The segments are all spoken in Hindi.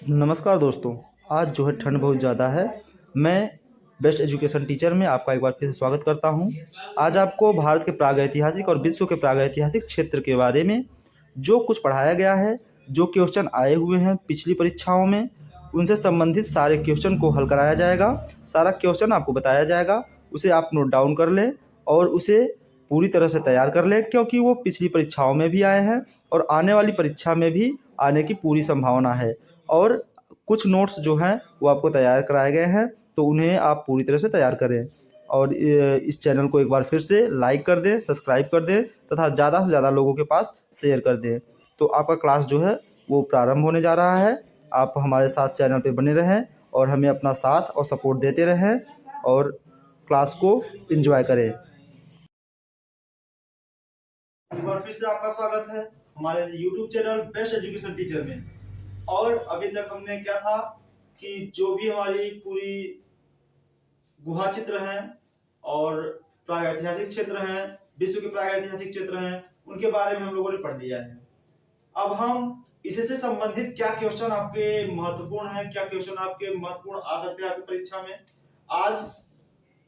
नमस्कार दोस्तों। आज जो है ठंड बहुत ज़्यादा है। मैं बेस्ट एजुकेशन टीचर में आपका एक बार फिर से स्वागत करता हूं। आज आपको भारत के प्रागैतिहासिक और विश्व के प्रागैतिहासिक क्षेत्र के बारे में जो कुछ पढ़ाया गया है, जो क्वेश्चन आए हुए हैं पिछली परीक्षाओं में, उनसे संबंधित सारे क्वेश्चन को हल कराया जाएगा। सारा क्वेश्चन आपको बताया जाएगा, उसे आप नोट डाउन कर लें और उसे पूरी तरह से तैयार कर लें, क्योंकि वो पिछली परीक्षाओं में भी आए हैं और आने वाली परीक्षा में भी आने की पूरी संभावना है। और कुछ नोट्स जो हैं वो आपको तैयार कराए गए हैं, तो उन्हें आप पूरी तरह से तैयार करें। और इस चैनल को एक बार फिर से लाइक कर दें, सब्सक्राइब कर दें तथा ज़्यादा से ज़्यादा लोगों के पास शेयर कर दें। तो आपका क्लास जो है वो प्रारंभ होने जा रहा है। आप हमारे साथ चैनल पे बने रहें और हमें अपना साथ और सपोर्ट देते रहें और क्लास को एंजॉय करें। एक बार फिर से आपका स्वागत है हमारे YouTube channel best education teacher में। और अभी तक हमने क्या था कि जो भी हमारी पूरी गुहा चित्र हैं और प्रागैतिहासिक क्षेत्र हैं, विश्व के प्रागैतिहासिक क्षेत्र हैं, उनके बारे में हम लोगों ने पढ़ लिया है। अब हम इससे संबंधित क्या क्वेश्चन आपके महत्वपूर्ण हैं, क्या क्वेश्चन आपके महत्वपूर्ण आ सकते हैं आपकी परीक्षा में, आज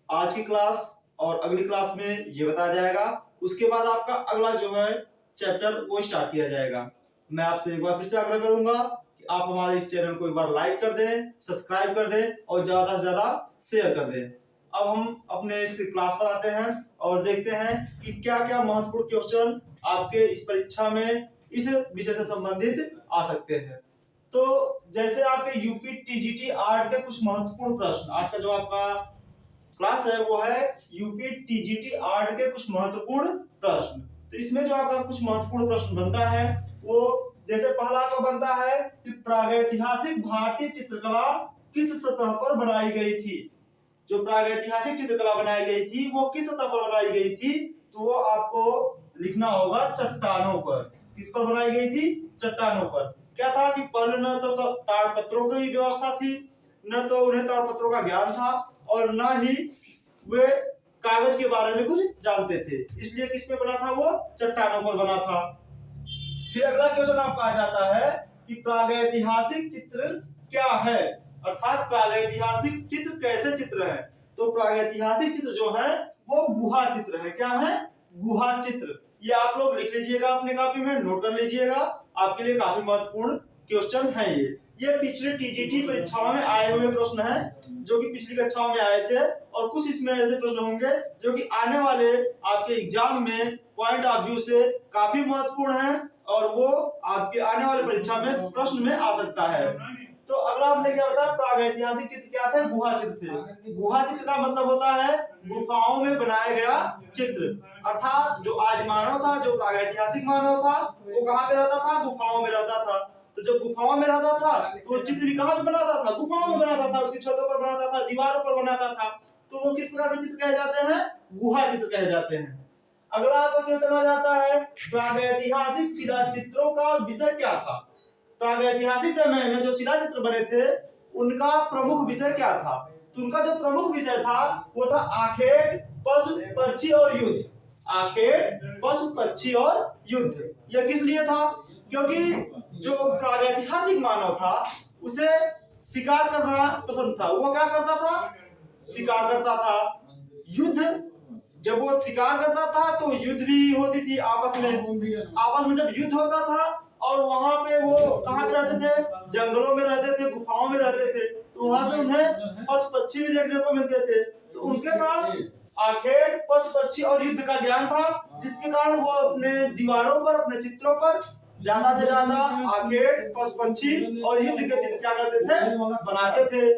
आज की क्लास और अगली क्लास में ये बताया जाएगा। उसके बाद आपका अगला जो है चैप्टर वो स्टार्ट किया जाएगा। मैं आपसे एक बार फिर से आग्रह करूंगा कि आप हमारे इस चैनल को एक बार लाइक कर दें, सब्सक्राइब कर दें और ज्यादा से ज्यादा शेयर कर दें। अब हम अपने इस क्लास पर आते हैं और देखते हैं कि क्या क्या महत्वपूर्ण क्वेश्चन आपके इस परीक्षा में इस विषय से संबंधित आ सकते हैं। तो जैसे आपके यूपी टीजीटी आर्ट के कुछ महत्वपूर्ण प्रश्न, आज का जो आपका क्लास है वो है यूपी टीजीटी आर्ट के कुछ महत्वपूर्ण प्रश्न। तो इसमें जो आपका कुछ महत्वपूर्ण प्रश्न बनता है वो जैसे पहला आपका बनता है कि प्रागैतिहासिक भारतीय चित्रकला किस सतह पर बनाई गई थी। जो प्रागैतिहासिक चित्रकला बनाई गई थी वो किस सतह पर बनाई गई थी, तो वो आपको लिखना होगा चट्टानों पर। किस पर बनाई गई थी? चट्टानों पर। क्या था कि पहले न तो ताड़पत्रों की व्यवस्था थी, न तो उन्हें ताड़पत्रों का ज्ञान था और न ही वे कागज के बारे में कुछ जानते थे, इसलिए किस पे बना था? वो चट्टानों पर बना था। फिर अगला क्वेश्चन आपका आ जाता है कि प्रागैतिहासिक चित्र क्या है, अर्थात प्रागैतिहासिक चित्र कैसे चित्र है। तो प्रागैतिहासिक चित्र जो है वो गुहा चित्र है। क्या है? गुहा चित्र। ये आप लोग लिख लीजिएगा अपने कॉपी में, नोट कर लीजिएगा, आपके लिए काफी महत्वपूर्ण क्वेश्चन है ये पिछले टीजीटी परीक्षाओं में आए हुए प्रश्न हैं, जो कि पिछली कक्षाओं में आए थे और कुछ इसमें ऐसे प्रश्न होंगे जो कि आने वाले आपके एग्जाम में पॉइंट ऑफ व्यू से काफी महत्वपूर्ण है और वो आपके आने वाले परीक्षा में प्रश्न में आ सकता है। तो अगला हमने क्या बताया? प्रागैतिहासिक चित्र क्या थे? गुहा चित्र थे। गुहा चित्र का मतलब होता है गुफाओं में बनाया गया चित्र, अर्थात जो आज मानव था, जो प्रागैतिहासिक मानव था, वो कहाँ पे रहता था? गुफाओं में रहता था। तो जब गुफाओं में रहता था तो चित्र भी कहाँ पे बनाता था? गुफाओं में बनाता था, उसकी छतों पर बनाता था, दीवारों पर बनाता था। तो वो किस प्रकार के चित्र कहे जाते हैं? गुहा चित्र कहे जाते हैं। अगला आपका क्वेश्चन आ जाता है प्रागैतिहासिक शिला चित्रों का विषय क्या था। प्रागैतिहासिक समय में जो शिला चित्र बने थे उनका प्रमुख विषय क्या था? तो उनका जो प्रमुख विषय था वो था आखेट, पशु पक्षी और युद्ध। आखेट, पशु पक्षी और युद्ध। यह किस लिए था? क्योंकि जो प्रागैतिहासिक मानव था उसे शिकार करना पसंद था। वो क्या करता था? शिकार करता था। युद्ध, जब वो शिकार करता था तो युद्ध भी होती थी आपस में जब युद्ध होता था और वहां पे वो कहाँ पे रहते थे? जंगलों में रहते थे, गुफाओं में रहते थे, तो वहां से उन्हें पशु पक्षी भी देखने को मिलते थे। तो उनके पास आखेट, पशु पक्षी और युद्ध का ज्ञान था, जिसके कारण वो अपने दीवारों पर, अपने चित्रों पर ज्यादा से ज्यादा आखेट, पशु पक्षी और युद्ध के चित्र क्या करते थे? बनाते थे।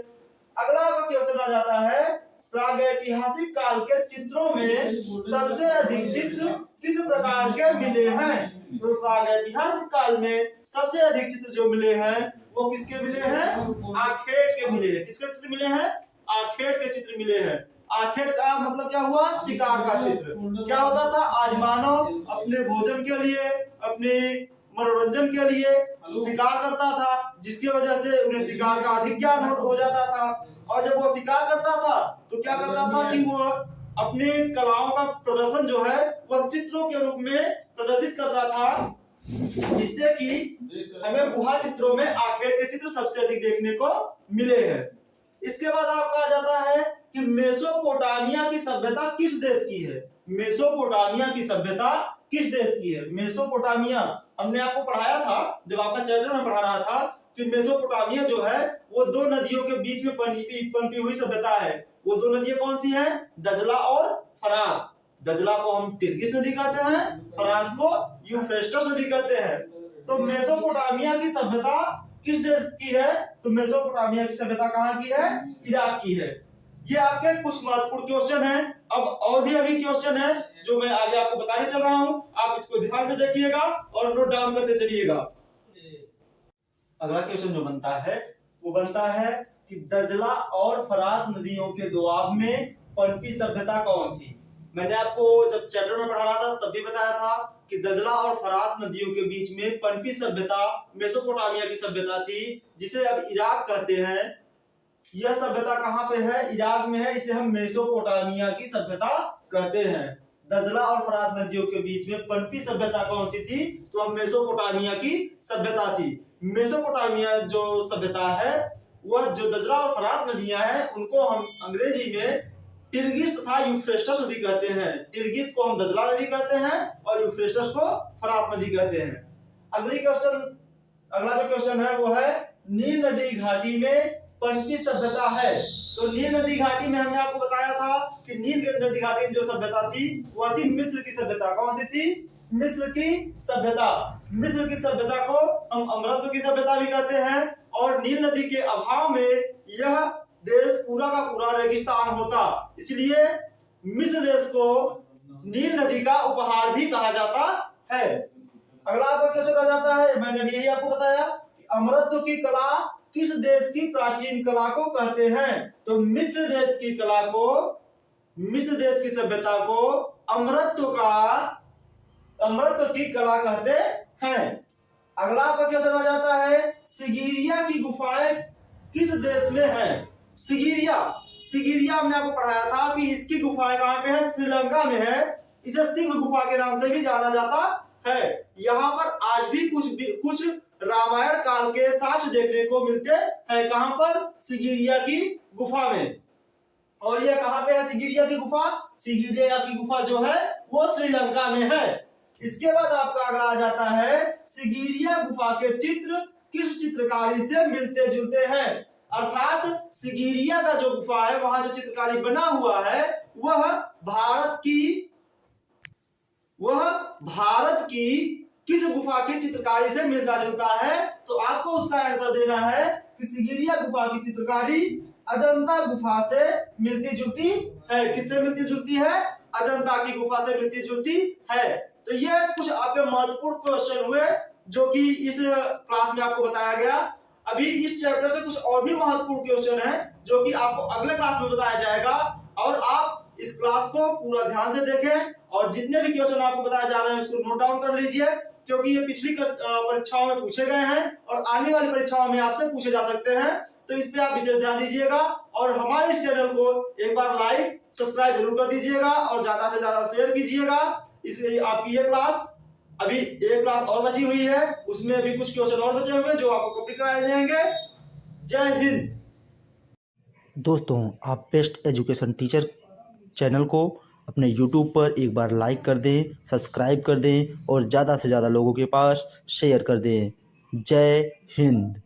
अगला क्वेश्चन आ जाता है प्रागैतिहासिक काल के चित्रों में सबसे अधिक चित्र किस प्रकार के मिले हैं। तो प्रागैतिहासिक काल में सबसे अधिक चित्र जो मिले हैं वो किसके मिले हैं? आखेट के मिले हैं। किसके चित्र मिले हैं? आखेट के चित्र मिले हैं। आखेट का मतलब क्या हुआ? शिकार का चित्र। क्या होता था? आज मानव अपने भोजन के लिए, अपने मनोरंजन के लिए शिकार करता था, जिसकी वजह से उन्हें शिकार का अधिक ज्ञान हो जाता था। और जब वो शिकार करता था तो क्या करता था कि वो अपने कलाओं का प्रदर्शन जो है वह चित्रों के रूप में प्रदर्शित करता था, जिससे कि हमें गुहा चित्रों में आखेट के चित्र सबसे अधिक देखने को मिले हैं। इसके बाद आपका आ जाता है कि मेसोपोटामिया की सभ्यता किस देश की है। मेसोपोटामिया की सभ्यता किस देश की है। मेसोपोटामिया हमने आपको पढ़ाया था, जब आपका चैप्टर में पढ़ा रहा था कि मेसोपोटामिया जो है वो दो नदियों के बीच में पनपी हुई सभ्यता है। वो दो नदियां कौन सी हैं? दजला और फरात। दजला को हम टिग्रिस नदी कहते हैं, फरात को यूफ्रेटस नदी कहते हैं। तो मेसोपोटामिया की सभ्यता किस देश की है? तो मेसोपोटामिया की सभ्यता कहाँ की है? इराक की है। ये आपके कुछ महत्वपूर्ण क्वेश्चन हैं। अब और भी अभी क्वेश्चन है जो मैं आगे आपको बताने चल रहा हूं, आप इसको ध्यान से देखिएगा और नोट डाउन करते चलिएगा। अगला क्वेश्चन जो बनता है वो बनता है कि दजला और फरात नदियों के दोआब में पनपी सभ्यता कौन थी। मैंने आपको जब चैप्टर में पढ़ा रहा था तब भी बताया था कि दजला और फरात नदियों के बीच में पनपी सभ्यता मेसोपोटामिया की सभ्यता थी, जिसे अब इराक कहते हैं। यह सभ्यता कहाँ पे है? इराक में है। इसे हम मेसोपोटामिया की सभ्यता कहते हैं। दजला और फरात नदियों के बीच में पनपी सभ्यता कौन सी थी? तो हम मेसोपोटामिया की सभ्यता थी। मेसोपोटामिया जो सभ्यता है वह जो दजला और फरात नदियां हैं उनको हम अंग्रेजी में टिग्रिस तथा यूफ्रेटस नदी कहते हैं। टिग्रिस को हम दजला नदी कहते हैं और यूफ्रेटस को फरात नदी कहते हैं। अगला जो क्वेश्चन है वो है नील नदी घाटी में पनपी सभ्यता है। तो नील नदी घाटी में हमने आपको बताया था कि नील नदी घाटी में जो सभ्यता थी वह थी मिस्र की सभ्यता। कौन सी थी? मिस्र की सभ्यता। मिस्र की सभ्यता को हम अमृत की सभ्यता भी कहते हैं। और नील नदी के अभाव में यह देश पूरा का पूरा रेगिस्तान होता, इसलिए मिस्र देश को नील नदी का उपहार भी कहा जाता है। अगला आपका क्वेश्चन आ जाता है, मैंने भी यही आपको बताया, अमृत की कला किस देश की प्राचीन कला को कहते हैं। तो मिस्र देश की कला को, मिस्र देश की सभ्यता को अमृत की कला कहते हैं। अगला आपका क्वेश्चन आ जाता है सिगिरिया की गुफाएं किस देश में है। सिगिरिया हमने आपको पढ़ाया था कि इसकी गुफाएं कहां पे है? श्रीलंका में है। इसे सिंह गुफा के नाम से भी जाना जाता है। यहाँ पर आज भी कुछ रामायण काल के साक्ष्य देखने को मिलते हैं। कहां पर? सिगिरिया की गुफा में। और यह कहां पे है सिगिरिया की गुफा? सिगिरिया की गुफा जो है वो श्रीलंका में है। इसके बाद आपका अगला आ जाता है सिगिरिया गुफा के चित्र किस चित्रकारी से मिलते जुलते हैं। अर्थात सिगिरिया का जो गुफा है वहां जो चित्रकारी बना हुआ है वह भारत की किस गुफा की चित्रकारी से मिलता जुलता है। तो आपको उसका आंसर देना है कि सिगिरिया गुफा की चित्रकारी अजंता गुफा से मिलती जुलती है। किससे मिलती जुलती है? अजंता की गुफा से मिलती जुलती है। तो ये कुछ आपके महत्वपूर्ण क्वेश्चन हुए जो कि इस क्लास में आपको बताया गया। अभी इस चैप्टर से कुछ और भी महत्वपूर्ण क्वेश्चन हैं जो कि आपको अगले क्लास में बताया जाएगा, और आप इस क्लास को पूरा ध्यान से देखें और जितने भी क्वेश्चन आपको बताए जा रहे हैं उसको नोट डाउन कर लीजिए, क्योंकि ये पिछली परीक्षाओं में पूछे गए हैं और आने वाली परीक्षाओं में आपसे पूछे जा सकते हैं। तो इस पे आप विशेष ध्यान दीजिएगा और हमारे इस चैनल को एक बार लाइक सब्सक्राइब जरूर कर दीजिएगा और ज्यादा से ज्यादा शेयर कीजिएगा। इसलिए आपकी ये क्लास, अभी एक क्लास और बची हुई है, उसमें अभी कुछ क्वेश्चन और बचे हुए हैं जो आपको कंप्लीट कराए जाएंगे। जय हिंद। दोस्तों, आप बेस्ट एजुकेशन टीचर चैनल को अपने YouTube पर एक बार लाइक कर दें, सब्सक्राइब कर दें और ज़्यादा से ज़्यादा लोगों के पास शेयर कर दें। जय हिंद।